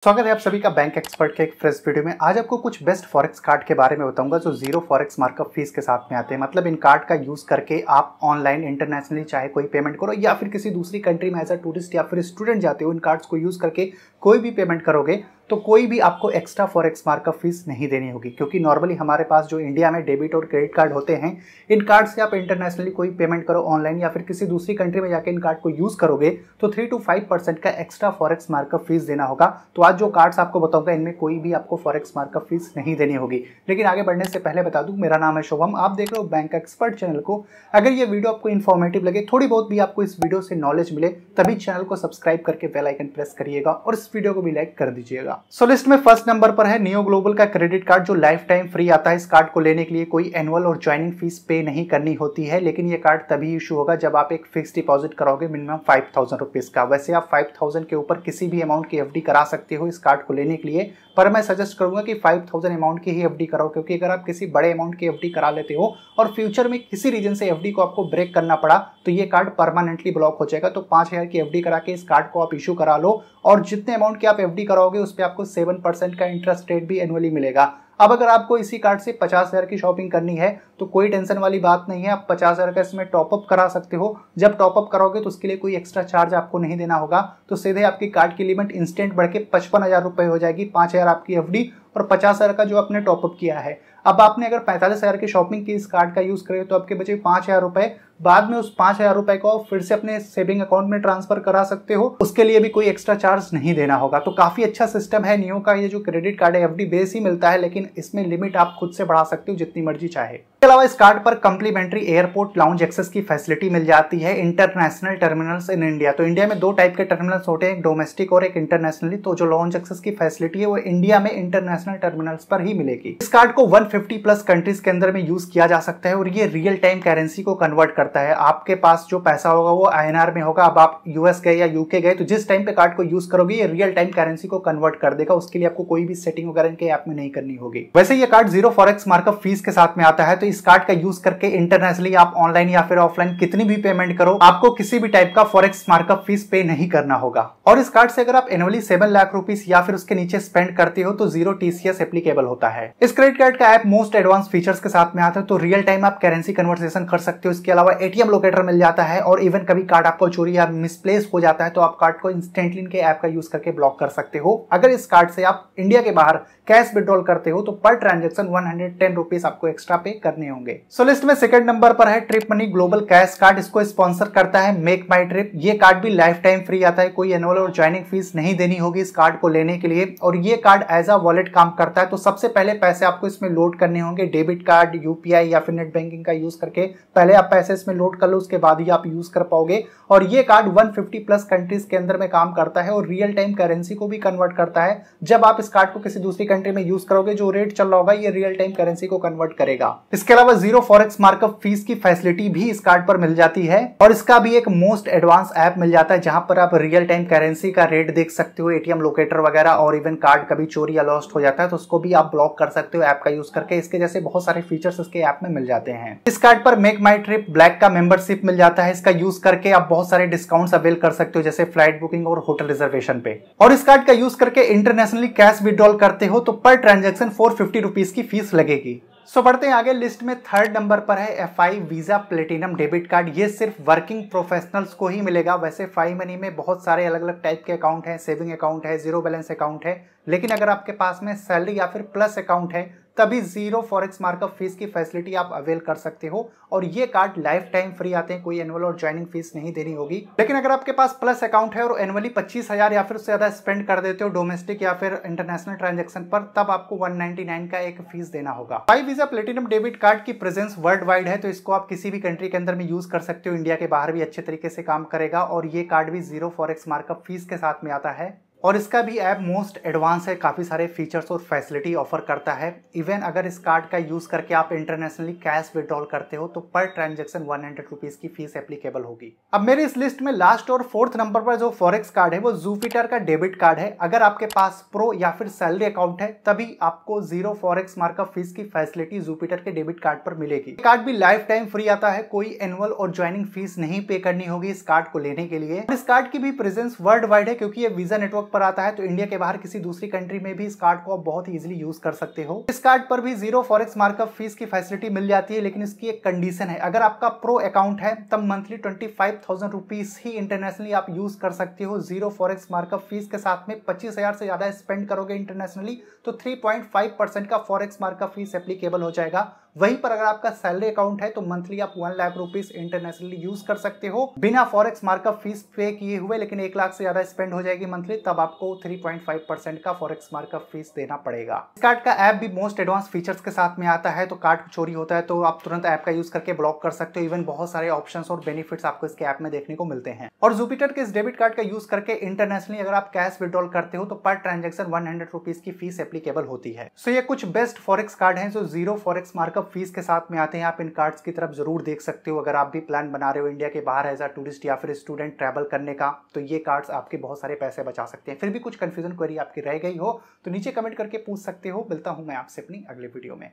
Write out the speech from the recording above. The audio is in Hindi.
स्वागत है आप सभी का बैंक एक्सपर्ट के एक फ्रेश वीडियो में। आज आपको कुछ बेस्ट फॉरेक्स कार्ड के बारे में बताऊंगा जो जीरो फॉरेक्स मार्कअप फीस के साथ में आते हैं। मतलब इन कार्ड का यूज करके आप ऑनलाइन इंटरनेशनली चाहे कोई पेमेंट करो या फिर किसी दूसरी कंट्री में एज अ टूरिस्ट या फिर स्टूडेंट जाते हो, इन कार्ड्स को यूज करके कोई भी पेमेंट करोगे तो कोई भी आपको एक्स्ट्रा फॉरेक्स मार्कअप फीस नहीं देनी होगी। क्योंकि नॉर्मली हमारे पास जो इंडिया में डेबिट और क्रेडिट कार्ड होते हैं, इन कार्ड से आप इंटरनेशनली कोई पेमेंट करो ऑनलाइन या फिर किसी दूसरी कंट्री में जाकर इन कार्ड को यूज करोगे तो 3 to 5% का एक्स्ट्रा फॉरेक्स मार्कअप फीस देना होगा। तो आज जो कार्ड्स आपको बताऊंगा इनमें कोई भी आपको फॉरेक्स मार्कअप फीस नहीं देनी होगी। लेकिन आगे बढ़ने से पहले बता दूं, मेरा नाम है शुभम, आप देख रहे हो बैंक एक्सपर्ट चैनल को। अगर ये वीडियो आपको इन्फॉर्मेटिव लगे, थोड़ी बहुत भी आपको इस वीडियो से नॉलेज मिले, तभी चैनल को सब्सक्राइब करके बेल आइकन प्रेस करिएगा और इस वीडियो को भी लाइक कर दीजिएगा। सो लिस्ट में फर्स्ट नंबर पर है नियो ग्लोबल का क्रेडिट कार्ड जो लाइफ टाइम फ्री आता है। इस कार्ड को लेने के लिए कोई एनुअल और ज्वाइनिंग फीस पे नहीं करनी होती है, लेकिन ये कार्ड तभी इशू होगा जब आप एक फिक्स डिपॉजिट करोगे मिनिमम 5000 रुपीज का। वैसे आप 5000 के ऊपर किसी भी अमाउंट की एफडी करा सकते हो इस कार्ड को लेने के लिए, पर मैं सजेस्ट करूंगा कि 5000 अमाउंट की ही एफडी कराओ। क्योंकि अगर आप किसी बड़े अमाउंट की एफडी करा लेते हो और फ्यूचर में किसी रीजन से एफडी को आपको ब्रेक करना पड़ा तो ये कार्ड परमानेंटली ब्लॉक हो जाएगा। तो 5000 की एफडी करा के इस कार्ड को आप इशू करा लो और जितने अमाउंट की आप एफडी कराओगे उस पर आपको 7% का इंटरेस्ट रेट भी एनुअली मिलेगा। अब अगर आपको इसी कार्ड से 50,000 की शॉपिंग करनी है तो कोई टेंशन वाली बात नहीं है, आप 50,000 का इसमें टॉपअप करा सकते हो। जब टॉपअप करोगे तो उसके लिए कोई एक्स्ट्रा चार्ज आपको नहीं देना होगा, तो सीधे आपकी कार्ड की लिमिट इंस्टेंट बढ़ के 55,000 रुपए हो जाएगी। 5,000 आपकी एफडी और 50,000 का जो आपने टॉपअप किया है। अब आपने अगर 45,000 की शॉपिंग की इस कार्ड का यूज करे तो आपके बचे 5,000 रुपए। बाद में उस 5,000 रुपए को आप फिर से अपने सेविंग अकाउंट में ट्रांसफर करा सकते हो, उसके लिए भी कोई एक्स्ट्रा चार्ज नहीं देना होगा। तो काफी अच्छा सिस्टम है नियो का। ये जो क्रेडिट कार्ड है एफडी बेस ही मिलता है, लेकिन इसमें लिमिट आप खुद से बढ़ा सकते हो जितनी मर्जी चाहे। इसके अलावा इस कार्ड पर कंप्लीमेंट्री एयरपोर्ट लाउंज एक्सेस की फैसिलिटी मिल जाती है इंटरनेशनल टर्मिनल्स इन इंडिया। तो इंडिया में दो टाइप के टर्मिनल्स होते हैं, एक डोमेस्टिक और एक इंटरनेशनली। तो जो लाउंज एक्सेस की फैसिलिटी है वो इंडिया में इंटरनेशनल टर्मिनल्स पर ही मिलेगी। इस कार्ड को 150 प्लस कंट्रीज के अंदर में यूज किया जा सकता है और ये रियल टाइम करेंसी को कन्वर्ट करता है। आपके पास जो पैसा होगा वो आईएनआर में होगा। अब आप यूएस गए या यूके गए तो जिस टाइम पे कार्ड को यूज करोगे ये रियल टाइम करेंसी को कन्वर्ट कर देगा। उसके लिए आपको कोई भी सेटिंग वगैरह इनके ऐप में नहीं करनी होगी। वैसे ये card zero forex markup fees के साथ में आता है, तो इस कार्ड का यूज करके इंटरनेशनली आप ऑनलाइन या फिर ऑफलाइन कितनी भी पेमेंट करो, आपको किसी भी टाइप का फॉरेक्स मार्कअप फीस पे नहीं करना होगा। और इस कार्ड से अगर आप एनुअली 7 लाख रुपीस या फिर उसके नीचे स्पेंड करते हो तो जीरो टीसीएस एप्लीकेबल होता है। इस क्रेडिट कार्ड का ऐप मोस्ट एडवांस फीचर्स के साथ में आता है, तो रियल टाइम आप करेंसी कन्वर्सेशन कर सकते हो। इसके अलावा एटीएम लोकेटर मिल जाता है और इवन कभी कार्ड आपको चोरी या मिसप्लेस हो जाता है तो आप कार्ड को इंस्टेंटली इनके ऐप का यूज करके ब्लॉक कर सकते हो। अगर इस कार्ड से आप इंडिया के बाहर कैश विड्रॉल करते हो तो पर ट्रांजेक्शन 110 रुपीज आपको एक्स्ट्रा पे करने होंगे। सो लिस्ट में सेकंड नंबर पर है trip money global cash card. इसको स्पॉन्सर करता है मेक माई ट्रिप। ये कार्ड भी लाइफ टाइम फ्री आता है, कोई एनुअल और ज्वाइनिंग फीस नहीं देनी होगी इस कार्ड को लेने के लिए। और ये कार्ड एज अ वॉलेट काम करता है, तो सबसे पहले पैसे आपको इसमें लोड करने होंगे डेबिट कार्ड, यूपीआई या फिर नेट बैंकिंग का यूज करके। पहले आप पैसे इसमें लोड कर लो, उसके बाद ही आप यूज कर पाओगे। और ये कार्ड 150 प्लस कंट्रीज के अंदर में काम करता है और रियल टाइम करेंसी को भी कन्वर्ट करता है। जब आप इस कार्ड को किसी दूसरी कंट्री में यूज करोगे जो रेट चल रहा होगा ये रियल टाइम करेंसी को कन्वर्ट करेगा। इसके अलावा जीरो फॉरेक्स मार्कअप फीस की फैसिलिटी भी इस कार्ड पर मिल जाती है और इसका भी एक मोस्ट एडवांस ऐप मिल जाता है जहां पर आप रियल टाइम करेंसी का रेट देख सकते हो, एटीएम लोकेटर वगैरह। और इवन कार्ड कभी चोरी या लॉस्ट हो जाता है तो उसको भी आप ब्लॉक कर सकते हो ऐप का यूज करके। इसके जैसे बहुत सारे फीचर्स इसके ऐप में मिल जाते हैं। इस कार्ड पर मेक माई ट्रिप ब्लैक का मेंबरशिप मिल जाता है। इसका यूज करके आप बहुत सारे डिस्काउंट्स अवेल कर सकते हो, जैसे फ्लाइट बुकिंग और होटल रिजर्वेशन पे। और इस कार्ड का यूज करके इंटरनेशनली कैश विड्रॉल करते हो तो पर ट्रांजेक्शन 450 रुपीज की फीस लगेगी। सो बढ़ते हैं आगे। लिस्ट में थर्ड नंबर पर है FI visa platinum debit card. ये सिर्फ वर्किंग प्रोफेशनल्स को ही मिलेगा। वैसे फाई मनी में बहुत सारे अलग अलग टाइप के अकाउंट हैं, सेविंग अकाउंट है, जीरो बैलेंस अकाउंट है, लेकिन अगर आपके पास में सैलरी या फिर प्लस अकाउंट है तभी जीरो फॉरेक्स मार्कअप फीस की फैसिलिटी आप अवेल कर सकते हो। और ये कार्ड लाइफ टाइम फ्री आते हैं, कोई एनुअल और ज्वाइनिंग फीस नहीं देनी होगी। लेकिन अगर आपके पास प्लस अकाउंट है और एनुअली 25,000 या फिर उससे ज्यादा स्पेंड कर देते हो डोमेस्टिक या फिर इंटरनेशनल ट्रांजेक्शन पर, तब आपको 199 का एक फीस देना होगा। फाई वीजा प्लेटिनम डेबिट कार्ड की प्रेजेंस वर्ल्ड वाइड है, तो इसको आप किसी भी कंट्री के अंदर में यूज कर सकते हो। इंडिया के बाहर भी अच्छे तरीके से काम करेगा और ये कार्ड भी जीरो फॉरेक्स मार्कअप फीस के साथ में आता है। और इसका भी ऐप मोस्ट एडवांस है, काफी सारे फीचर्स और फैसिलिटी ऑफर करता है। इवन अगर इस कार्ड का यूज करके आप इंटरनेशनली कैश विड्रॉल करते हो तो पर ट्रांजेक्शन 100 रुपीज की फीस एप्लीकेबल होगी। अब मेरे इस लिस्ट में लास्ट और फोर्थ नंबर पर जो फॉरेक्स कार्ड है वो जुपिटर का डेबिट कार्ड है। अगर आपके पास प्रो या फिर सैलरी अकाउंट है तभी आपको जीरो फॉरेक्स मार्कअप फीस की फैसिलिटी जुपिटर के डेबिट कार्ड पर मिलेगी। कार्ड भी लाइफ टाइम फ्री आता है, कोई एनुअल और ज्वाइनिंग फीस नहीं पे करनी होगी इस कार्ड को लेने के लिए। इस कार्ड की भी प्रेजेंस वर्ल्ड वाइड है क्योंकि ये वीजा नेटवर्क वर्क पर आता है तो इंडिया के बाहर किसी दूसरी कंट्री में भी इस कार्ड को आप बहुत ही इजीली यूज कर सकते हो। इस कार्ड पर भी जीरो फॉरेक्स मार्कअप फीस की फैसिलिटी मिल जाती है, लेकिन इसकी एक कंडीशन है, अगर आपका प्रो अकाउंट है तब मंथली 25,000 रुपीज ही इंटरनेशनली आप यूज कर सकते हो जीरो फॉरेक्स मार्कअप फीस के साथ में। 25,000 से ज्यादा स्पेंड करोगे इंटरनेशनली तो 3.5% का फॉरेक्स मार्कअप फीस एप्लीकेबल हो जाएगा। वहीं पर अगर आपका सैलरी अकाउंट है तो मंथली आप 1 लाख रुपीस इंटरनेशनली यूज कर सकते हो बिना फॉरेक्स मार्कअप फीस पे किए हुए, लेकिन 1 लाख से ज्यादा स्पेंड हो जाएगी मंथली तब आपको 3.5% का फॉरेक्स मार्कअप फीस देना पड़ेगा। इस कार्ड का ऐप भी मोस्ट एडवांस फीचर्स के साथ में आता है, तो कार्ड चोरी होता है तो आप तुरंत ऐप का यूज करके ब्लॉक कर सकते हो। इवन बहुत सारे ऑप्शंस और बेनिफिट्स आपको इसके ऐप में देखने को मिलते हैं। और जुपिटर के इस डेबिट कार्ड का यूज करके इंटरनेशनली अगर आप कैश विड्रॉल करते हो तो पर ट्रांजेक्शन 100 रुपीज की फीस एप्लीकेबल होती है। सो ये कुछ बेस्ट फॉरेक्स कार्ड हैं जो जीरो फॉरेक्स मार्कअप फीस के साथ में आते हैं। आप इन कार्ड्स की तरफ जरूर देख सकते हो अगर आप भी प्लान बना रहे हो इंडिया के बाहर एज अ टूरिस्ट या फिर स्टूडेंट ट्रैवल करने का, तो ये कार्ड्स आपके बहुत सारे पैसे बचा सकते हैं। फिर भी कुछ कंफ्यूजन क्वेरी आपकी रह गई हो तो नीचे कमेंट करके पूछ सकते हो। मिलता हूं मैं आपसे अपनी अगले वीडियो में।